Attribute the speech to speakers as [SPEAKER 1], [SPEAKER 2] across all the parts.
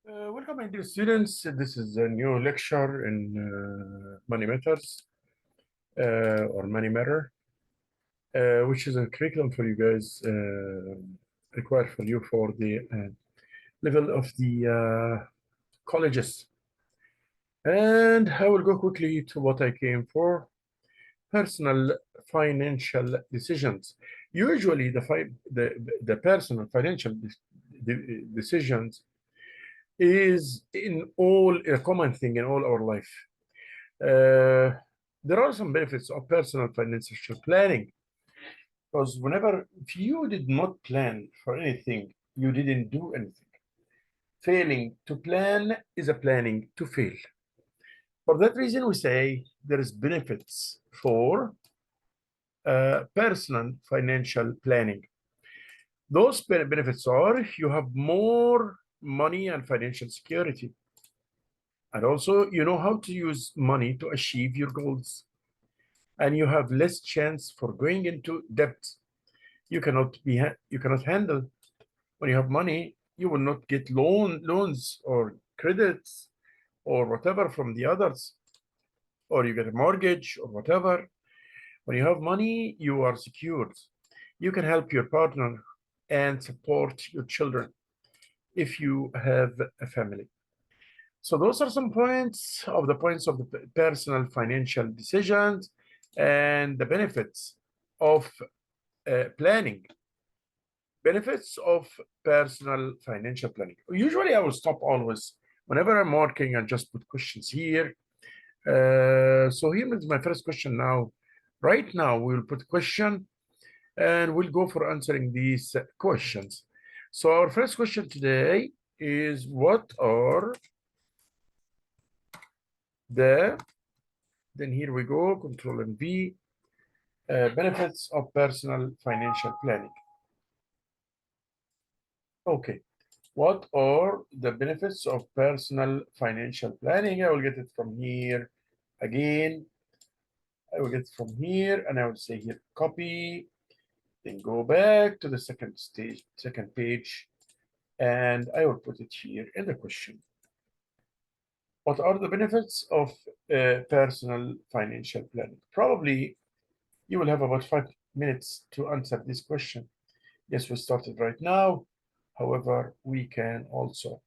[SPEAKER 1] Welcome, my dear students. This is a new lecture in Money Matters or Money Matter, which is a curriculum for you guys, required for you for the level of the colleges. And I will go quickly to what I came for: personal financial decisions. Usually, the personal financial decisions is in all a common thing in all our life. Uh, there are some benefits of personal financial planning, because if you did not plan for anything, you didn't do anything. Failing to plan is a planning to fail. For that reason, we say there is benefits for personal financial planning. Those benefits are: you have more money and financial security. And also, you know how to use money to achieve your goals. And you have less chance for going into debt. You cannot handle. When you have money, you will not get loans or credits or whatever from the others, or you get a mortgage or whatever. When you have money, you are secured. You can help your partner and support your children if you have a family. So those are some points of the personal financial decisions and the benefits of planning. Benefits of personal financial planning. Usually I will stop always whenever I'm working and just put questions here. So here is my first question now. Right now we will put a question and we'll go for answering these questions. So our first question today is: what are then here we go, Control and V, benefits of personal financial planning. Okay, what are the benefits of personal financial planning? I will get it from here again. I will get it from here, and I will say here, copy, then go back to the second page, and I will put it here in the question. What are the benefits of personal financial planning? Probably you will have about 5 minutes to answer this question. Yes, we started right now. However, we can also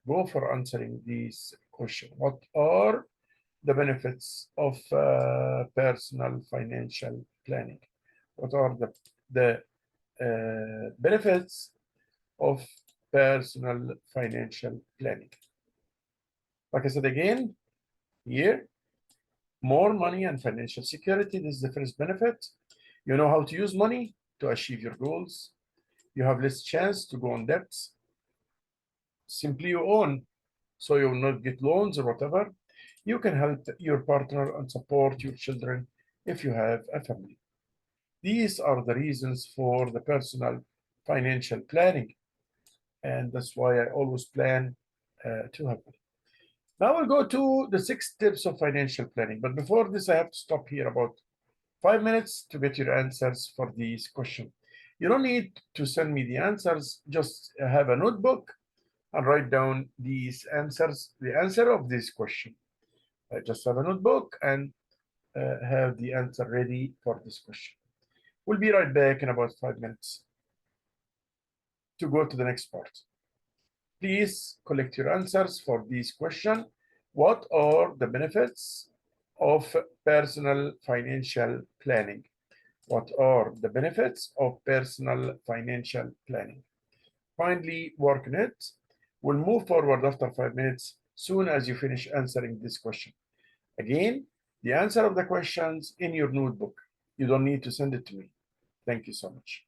[SPEAKER 1] go for answering this question. What are the benefits of personal financial planning? What are the benefits of personal financial planning? Like I said again, here, more money and financial security. This is the first benefit. You know how to use money to achieve your goals. You have less chance to go on debts. Simply you own, so you will not get loans or whatever. You can help your partner and support your children if you have a family. These are the reasons for the personal financial planning, and that's why I always plan to have money. Now we'll go to the 6 tips of financial planning. But before this, I have to stop here about 5 minutes to get your answers for these questions. You don't need to send me the answers. Just have a notebook and write down these answers, the answer of this question. Just have a notebook and have the answer ready for this question. We'll be right back in about 5 minutes to go to the next part. Please collect your answers for this question. What are the benefits of personal financial planning? What are the benefits of personal financial planning? Kindly work on it. We'll move forward after 5 minutes, soon as you finish answering this question. Again, the answer of the questions in your notebook. You don't need to send it to me. Thank you so much.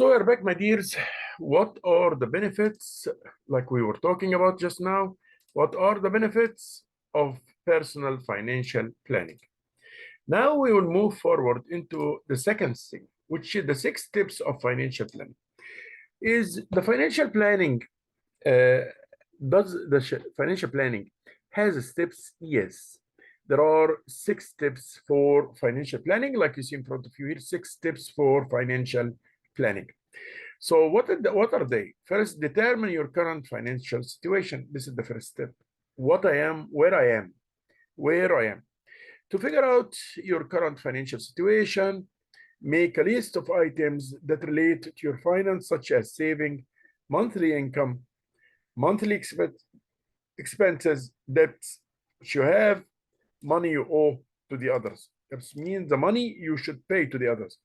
[SPEAKER 1] So we're back, my dears. What are the benefits, like we were talking about just now? What are the benefits of personal financial planning? Now we will move forward into the second thing, which is the 6 steps of financial planning. Is the financial planning, does the financial planning has steps? Yes. There are 6 steps for financial planning, like you see in front of you here, 6 steps for financial planning. So what are they? First, determine your current financial situation. This is the first step. What I am, where I am, where I am. To figure out your current financial situation, make a list of items that relate to your finance, such as saving, monthly income, monthly expenses, debts which you have, money you owe to the others. This means the money you should pay to the others.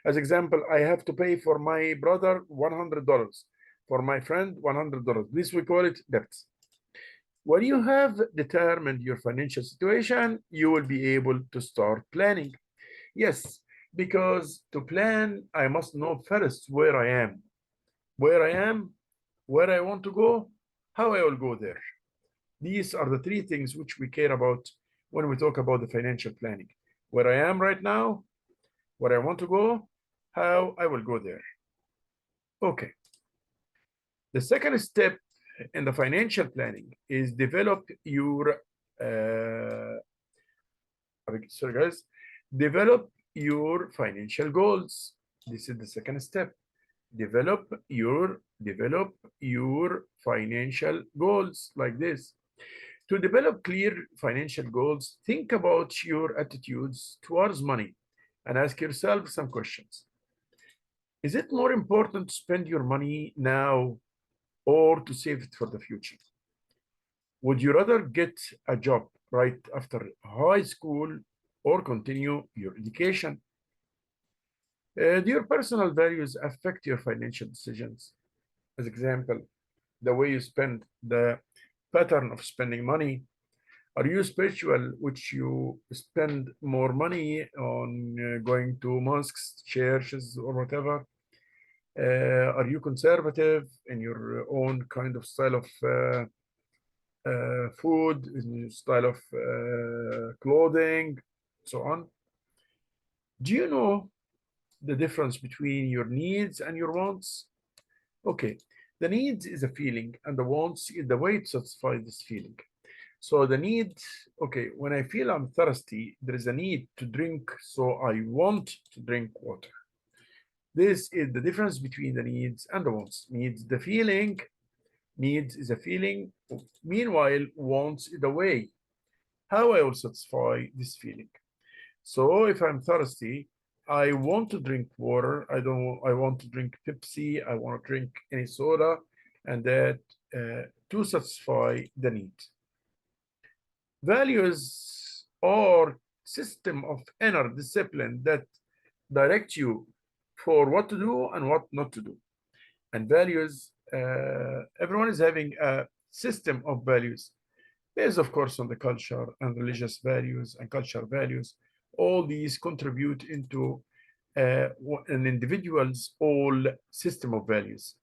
[SPEAKER 1] As example, I have to pay for my brother $100, for my friend $100. This we call it debts. When you have determined your financial situation, you will be able to start planning. Yes, because to plan, I must know first where I am, where I want to go, how I will go there. These are the 3 things which we care about when we talk about the financial planning. Where I am right now, where I want to go, how I will go there. Okay. The second step in the financial planning is develop your, sorry guys, develop your financial goals. This is the second step. Develop your financial goals like this. To develop clear financial goals, think about your attitudes towards money and ask yourself some questions. Is it more important to spend your money now or to save it for the future? Would you rather get a job right after high school or continue your education? Do your personal values affect your financial decisions? As example, the way you spend, the pattern of spending money. Are you spiritual, which you spend more money on going to mosques, churches, or whatever? Are you conservative in your own kind of style of food, in your style of clothing, so on? Do you know the difference between your needs and your wants? Okay, the needs is a feeling, and the wants is the way to satisfy this feeling. So the need, okay, when I feel I'm thirsty, there is a need to drink, so I want to drink water. This is the difference between the needs and the wants. Needs the feeling, needs is a feeling. Meanwhile, wants is the way how I will satisfy this feeling. So if I'm thirsty, I want to drink water. I want to drink Pepsi. I want to drink any soda, and that to satisfy the need. Values are system of inner discipline that direct you for what to do and what not to do. And values, everyone is having a system of values based, of course, on the culture and religious values and cultural values. All these contribute into an individual's whole system of values.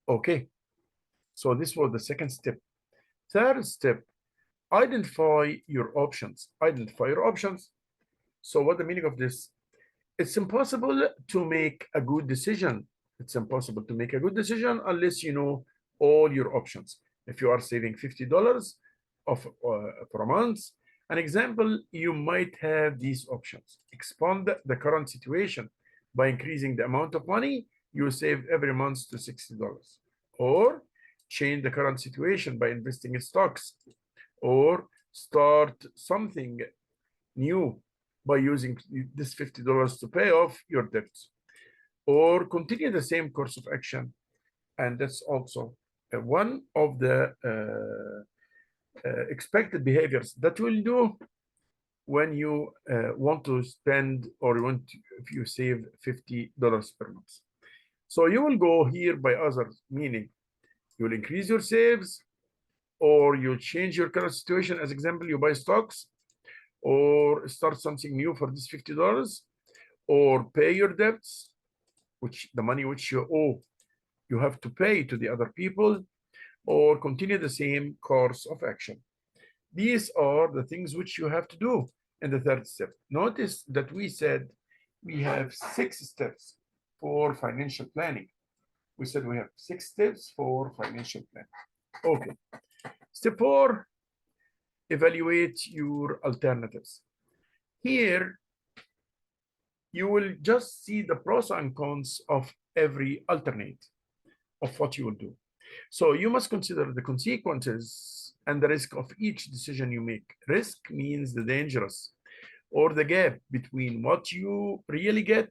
[SPEAKER 1] Okay, so this was the second step. Third step, identify your options. Identify your options. So what the meaning of this? It's impossible to make a good decision. It's impossible to make a good decision unless you know all your options. If you are saving $50 for a month, an example, you might have these options. Expand the current situation by increasing the amount of money you save every month to $60. Or change the current situation by investing in stocks. Or start something new by using this $50 to pay off your debts, or continue the same course of action. And that's also one of the expected behaviors that will do when you want to spend, or if you save $50 per month. So you will go here by others, meaning you will increase your saves, or you change your current situation. As example, you buy stocks, or start something new for this $50, or pay your debts, which the money which you owe, you have to pay to the other people, or continue the same course of action. These are the things which you have to do in the third step. Notice that we said we have 6 steps for financial planning. We said we have 6 steps for financial planning. Okay. Step 4, evaluate your alternatives. Here, you will just see the pros and cons of every alternate of what you will do. So you must consider the consequences and the risk of each decision you make. Risk means the dangerous or the gap between what you really get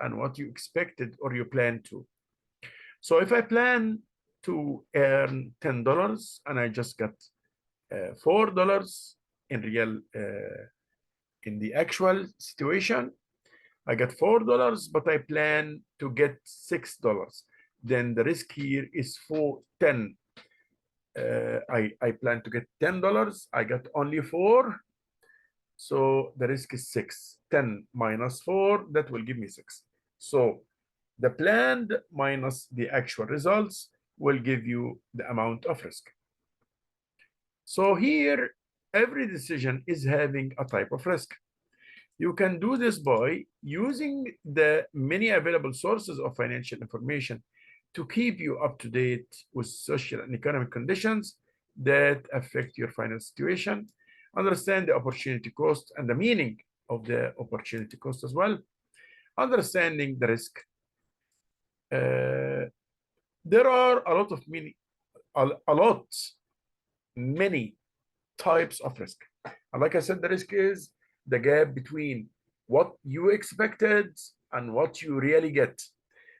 [SPEAKER 1] and what you expected or you plan to. So if I plan to earn $10 and I just got $4 in real, in the actual situation, I got $4, but I plan to get $6. Then the risk here is for 10. I plan to get $10. I got only 4. So the risk is 6. 10 minus 4, that will give me 6. So the planned minus the actual results will give you the amount of risk. So here, every decision is having a type of risk. You can do this by using the many available sources of financial information to keep you up to date with social and economic conditions that affect your financial situation, understand the opportunity cost and the meaning of the opportunity cost as well, understanding the risk. There are many types of risk. And like I said, the risk is the gap between what you expected and what you really get.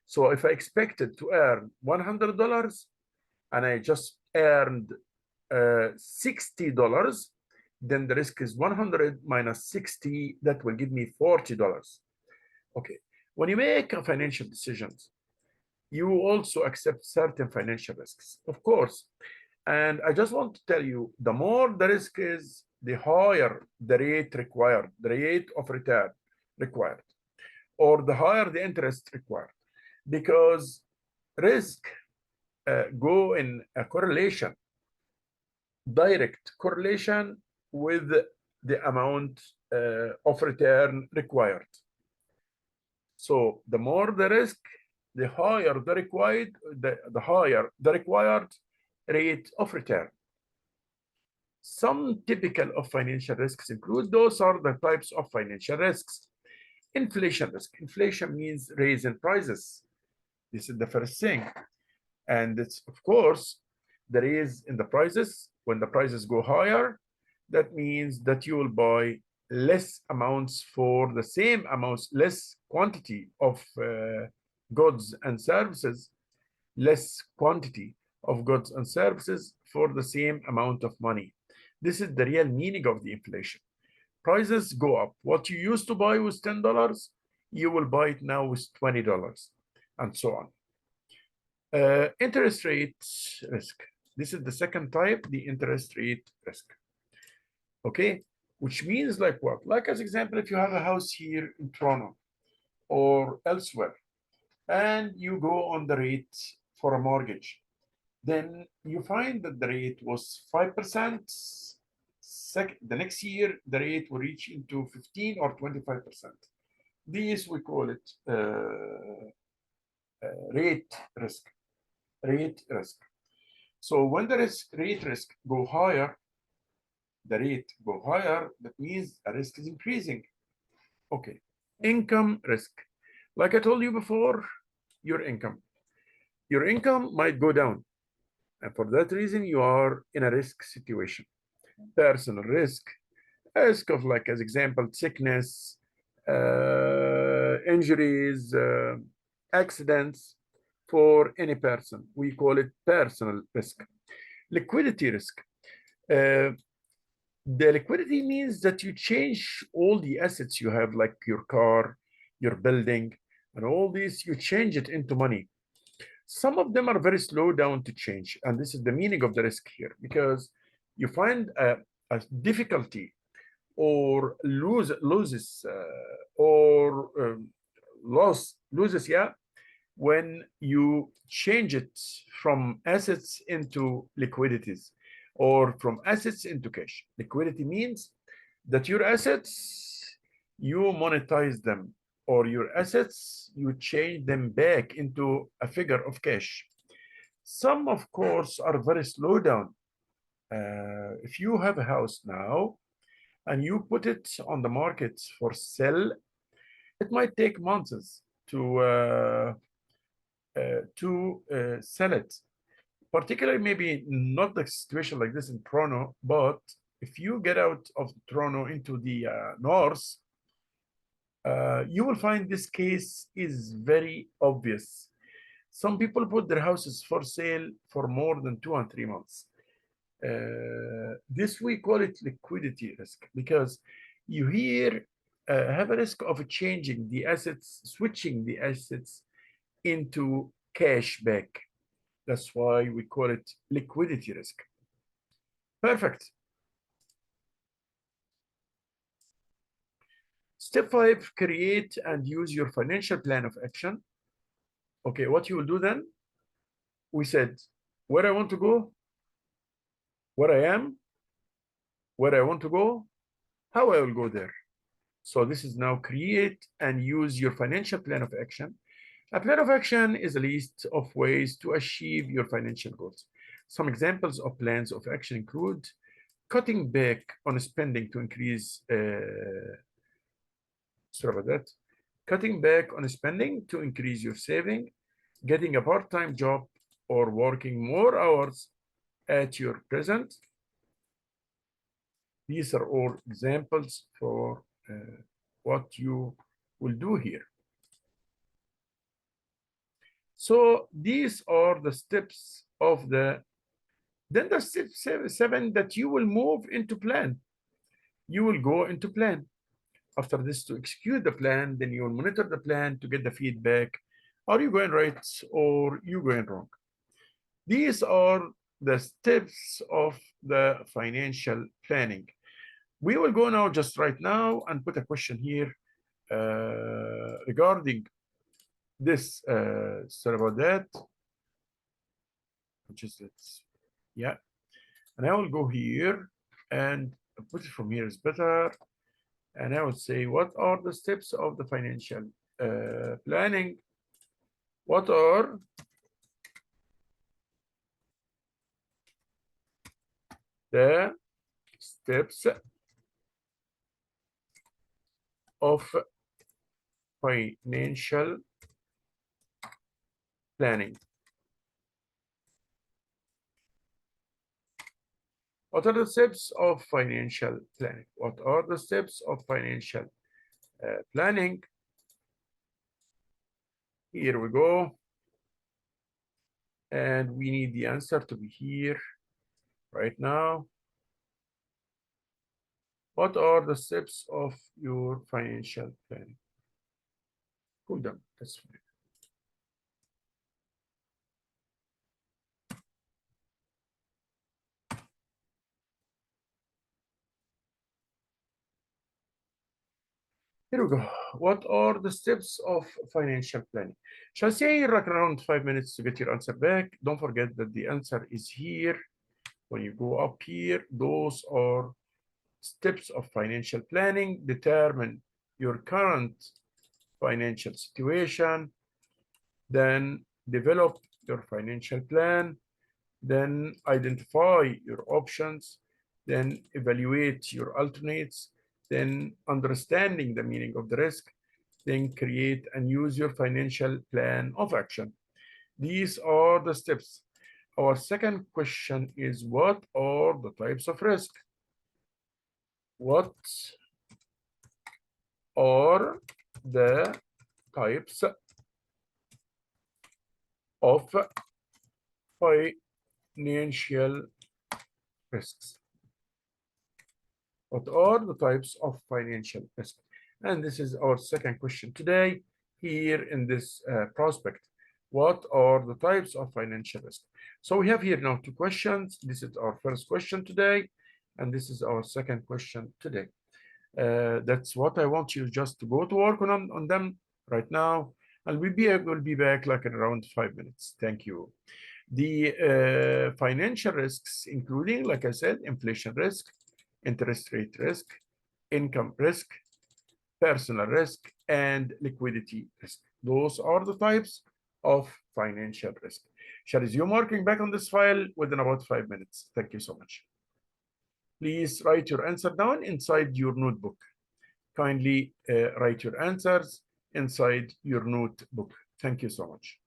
[SPEAKER 1] So if I expected to earn $100 and I just earned $60, then the risk is 100 minus 60, that will give me $40. Okay, when you make financial decisions, you also accept certain financial risks, of course. And I just want to tell you, the more the risk is, the higher the rate required, the rate of return required, or the higher the interest required, because risk go in a correlation, direct correlation with the amount of return required. So the more the risk, the higher the required, the higher the required rate of return. Some typical of financial risks include, those are the types of financial risks. Inflation risk. Inflation means raise in prices. This is the first thing. And it's, of course, the raise in the prices. When the prices go higher, that means that you will buy less amounts for the same amounts, less quantity of goods and services, less quantity of goods and services for the same amount of money. This is the real meaning of the inflation. Prices go up. What you used to buy with $10, you will buy it now with $20, and so on. Interest rate risk. This is the second type, the interest rate risk. Okay, which means like what? Like, as example, if you have a house here in Toronto or elsewhere, and you go on the rate for a mortgage, then you find that the rate was 5%. The next year, the rate will reach into 15 or 25%. These we call it rate risk. Rate risk. So when the rate risk go higher, the rate go higher, that means the risk is increasing. Okay. Income risk. Like I told you before, your income might go down. And for that reason, you are in a risk situation. Personal risk of, like, as example, sickness, injuries, accidents for any person. We call it personal risk. Liquidity risk. The liquidity means that you change all the assets you have, like your car, your building, and all these, you change it into money. Some of them are very slow down to change. And this is the meaning of the risk here, because you find a difficulty or loses, yeah, when you change it from assets into liquidities or from assets into cash. Liquidity means that your assets, you monetize them, or your assets, you change them back into a figure of cash. Some, of course, are very slow down. If you have a house now and you put it on the market for sale, it might take months to sell it. Particularly, maybe not the situation like this in Toronto, but if you get out of Toronto into the north, you will find this case is very obvious. Some people put their houses for sale for more than 2 and 3 months. This we call it liquidity risk, because you here have a risk of changing the assets, switching the assets into cash back. That's why we call it liquidity risk. Perfect. Step 5, create and use your financial plan of action. Okay, what you will do then? We said where I want to go, where I am, where I want to go, how I will go there. So this is now create and use your financial plan of action. A plan of action is a list of ways to achieve your financial goals. Some examples of plans of action include cutting back on spending to increase, cutting back on spending to increase your saving, getting a part-time job, or working more hours at your present. These are all examples for what you will do here. So these are the steps of then the step 7 that you will move into plan. You will go into plan. After this, to execute the plan, then you will monitor the plan to get the feedback. Are you going right or you going wrong? These are the steps of the financial planning. We will go now just right now and put a question here regarding this. Sorry about that. Which is it's yeah. And I will go here and put it from here is better. And I would say, what are the steps of the financial planning? What are the steps of financial planning? What are the steps of financial planning? What are the steps of financial planning? Here we go. And we need the answer to be here right now. What are the steps of your financial planning? Cool down, that's fine. Here we go. What are the steps of financial planning? Shall I say around 5 minutes to get your answer back? Don't forget that the answer is here. When you go up here, those are steps of financial planning. Determine your current financial situation, then develop your financial plan, then identify your options, then evaluate your alternates, then understanding the meaning of the risk, then create and use your financial plan of action. These are the steps. Our second question is, what are the types of risk? What are the types of financial risks? What are the types of financial risk? And this is our second question today here in this prospect. What are the types of financial risk? So we have here now 2 questions. This is our first question today, and this is our second question today. That's what I want you just to go to work on them right now And we'll be back like in around 5 minutes. Thank you. The financial risks, including, like I said, inflation risk, interest rate risk, income risk, personal risk, and liquidity risk. Those are the types of financial risk. Shall resume working back on this file within about 5 minutes. Thank you so much. Please write your answer down inside your notebook. Kindly write your answers inside your notebook. Thank you so much.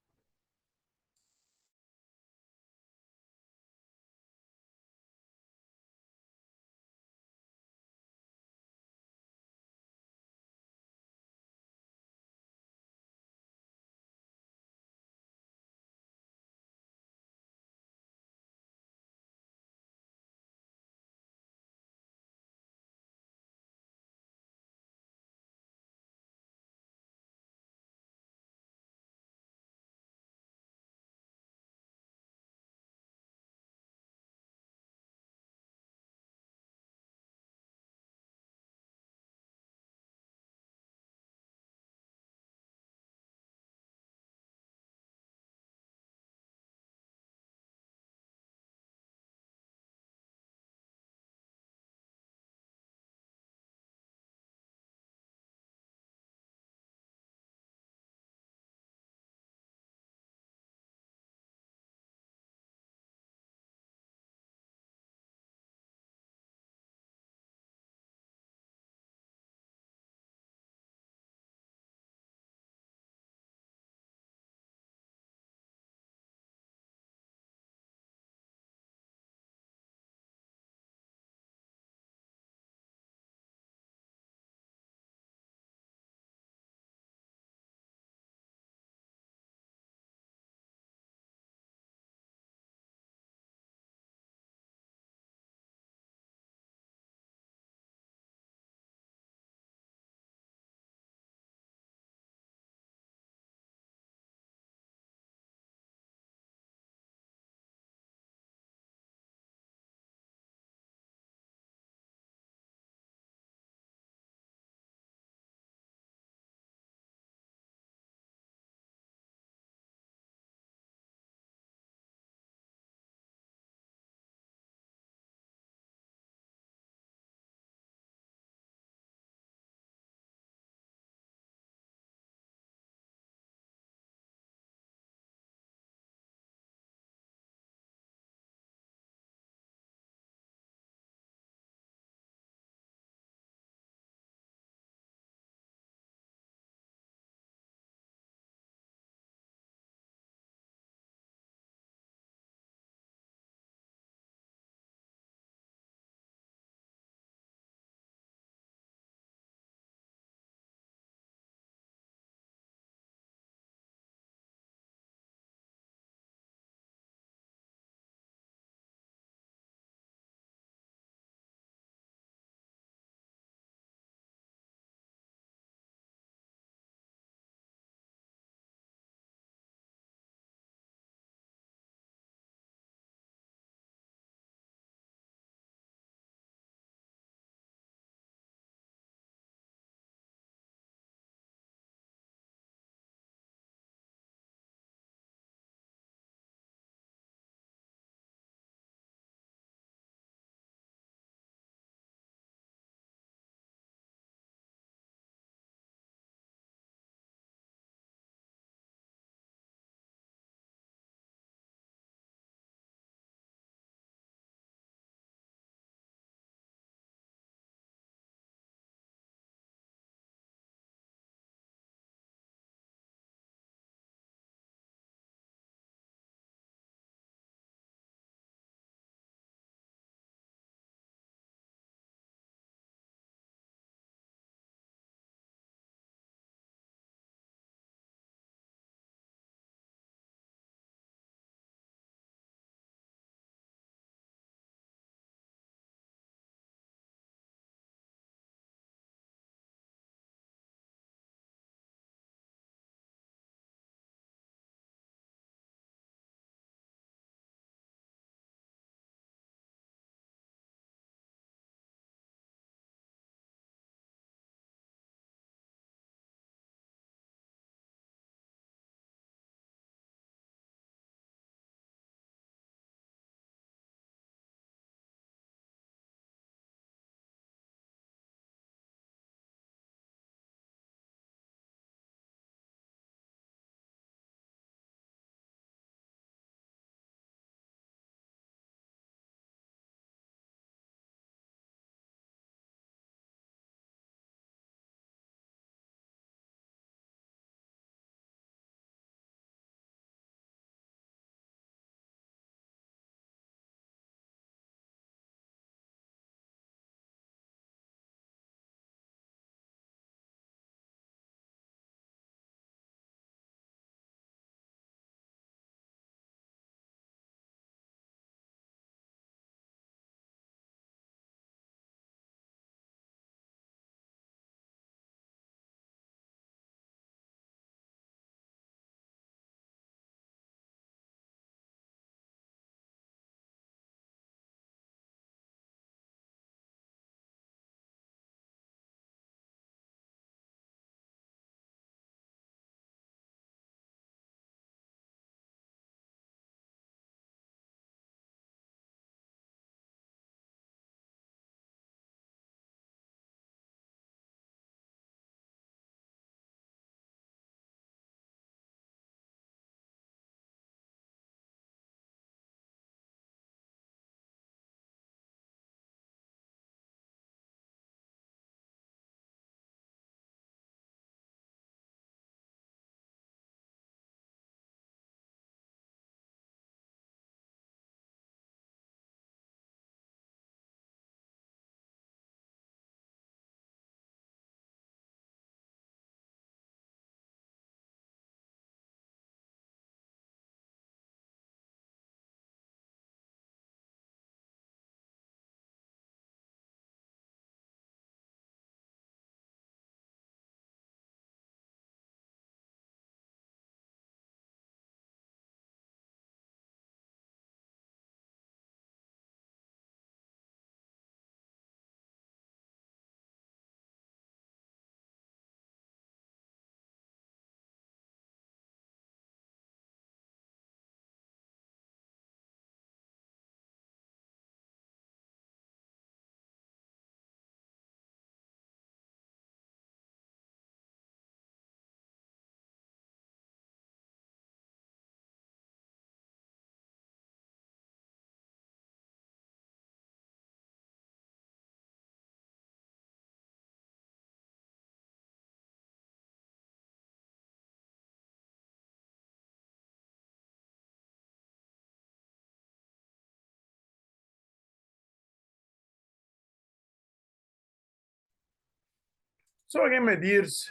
[SPEAKER 1] So again, my dears,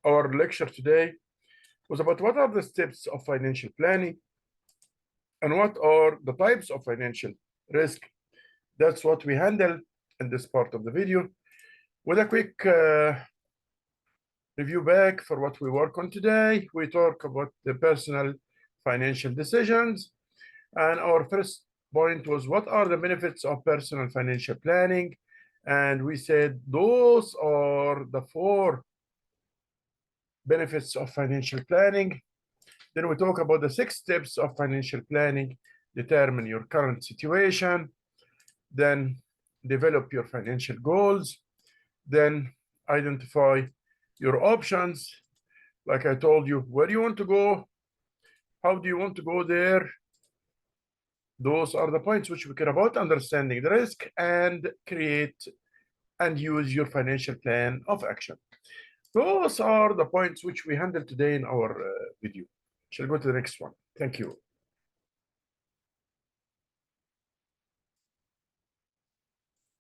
[SPEAKER 1] our lecture today was about what are the steps of financial planning and what are the types of financial risk. That's what we handle in this part of the video. With a quick review back for what we work on today, we talk about the personal financial decisions. And our first point was what are the benefits of personal financial planning? And we said those are the 4 benefits of financial planning. Then we talk about the 6 steps of financial planning. Determine your current situation. Then develop your financial goals. Then identify your options. Like I told you, where do you want to go? How do you want to go there? Those are the points which we care about: understanding the risk and create and use your financial plan of action. Those are the points which we handle today in our video. Shall go to the next one. Thank you.